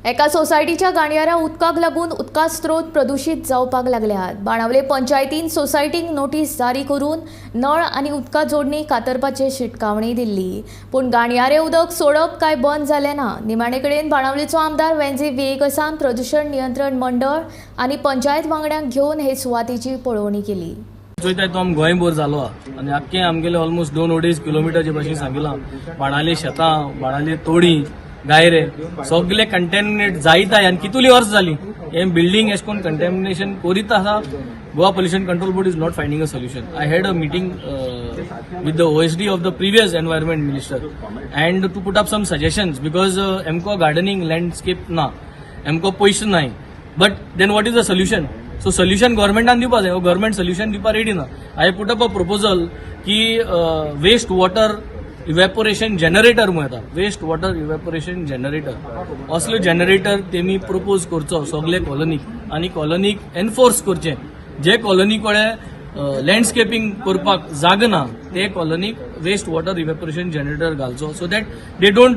एका सोसायटीच्या गाणयाऱ्या उदकाक लागून उदका स्त्रोत प्रदूषित जावपाक लागल्यात। बाणावले पंचायतीन सोसायटीक नोटीस जारी करून नळ आनी उदका जोडणी कातरपाचे शिटकावणी दिल्ली, पूण गाणयारे उदक सोडप काय बंद जालें ना। निमाणे कडेन बाणावलेचो आमदार वेंजी वेगसावन प्रदूषण नियंत्रण मंडळ आनी पंचायत वांगड्यांक घेवन हे सुवातेची पळोवणी केली। चोयताय तो गोंयभर जालो आनी आख्खे आमगेले ऑलमोस्ट 2-2.5 किलोमिटरचे भाशेन सांगिलां। बाणाले शेतां, बाणाले तोडी, गायरे सगळे कंटॅमिनेट जायताय आनी कितुली वर्स जाली हे बिल्डिंग एश कोन कंटॅमिनेशन करीत आसा। Goa pollution control board is not finding a solution. I had a meeting with the OSD of the previous environment minister and to put up some suggestions because MCO gardening landscape na MCO पैसे नाही, but then what is the solution? So solution government दिवपा जाय, government solution दिवपा ready ना। I put up a proposal की waste water इवॅपोरेशन generator म्हणून येता, waste water evaporation generator असले जनरेटर तेमी प्रपोज करचो सगळे कॉलनीक आनी कॉलनीक एनफोर्स करचे। जे कॉलनी कडेन लँडस्केपिंग करपाक जागा ना ते कॉलनीक वेस्ट वॉटर इवॅपोरेशन जनरेटर घालचो, so that they don't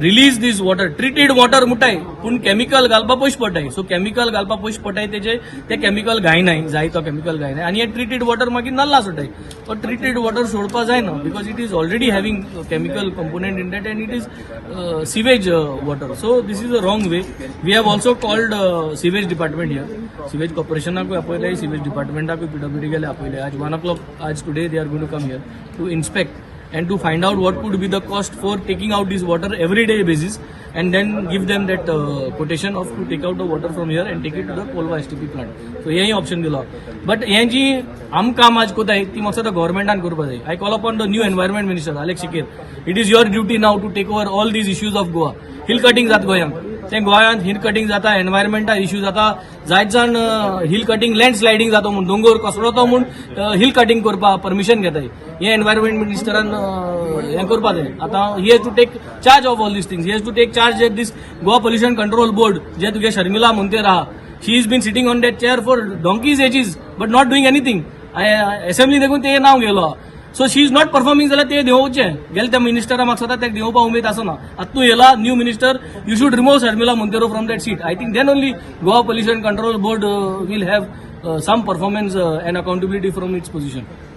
release these water. Treated water मुटाय पूण केमिकल घालपा पयशे पडटाय, सो केमिकल घालपा पयशे पडटाय ते केमिकल घायनाय, जाय तो केमिकल घायनाय आनी हे ट्रिटेड वॉटर मागीर नल्ला सोडटाय। पण ट्रिटेड वॉटर सोडपा जायना because it is already having chemical component in that and it is sewage water, so this is a wrong way. We have also called sewage department here, sewage कॉर्पोरेशनाकूय आपयले, sewage डिपार्टमेंटाकूय PWD गेले आपयले। आज 1 o'clock आज today they are going to come here to inspect and to find out what could be the cost for taking out this water every day basis and then give them that quotation of to take out the water from here and take it to the Kolva STP plant. So यही option दिला, but हे जी आम काम आज कोताय ती म्हाका गव्हर्नमेंटान करपा जाय। I call upon the new environment minister Alex Shikir. It is your duty now to take over all these issues of Goa. Hill cutting जात गोंयांत, ते गोंयांत हिल कटिंग जाता, एनवायरमेंटल इश्यू जाता, जायत जाण हिल कटिंग लँडस्लायडिंग जाता म्हूण दोंगर कोसळतो म्हूण हिल कटिंग करपा परमिशन घेताय। हे एनवायरमेंट मिनिस्टरान हें करपा जाय। आतां he has to take charge of all these things, he has to take charge of these Goa pollution control board जे तुगे शर्मिला मोंतेर आहा। She is been sitting on that chair for donkey's ages but not doing anything. Assembly देखून ते नाव गेलो, so she is not performing जाल्यार ते देंवोवचे। गेले त्या मिनिस्टरा म्हाका सदां तेका देंवोवपा उमेद आसना। आतां तूं येला new minister, you should remove Sharmila Monteiro from that seat. I think then only Goa pollution control board will have some performance and accountability from its position.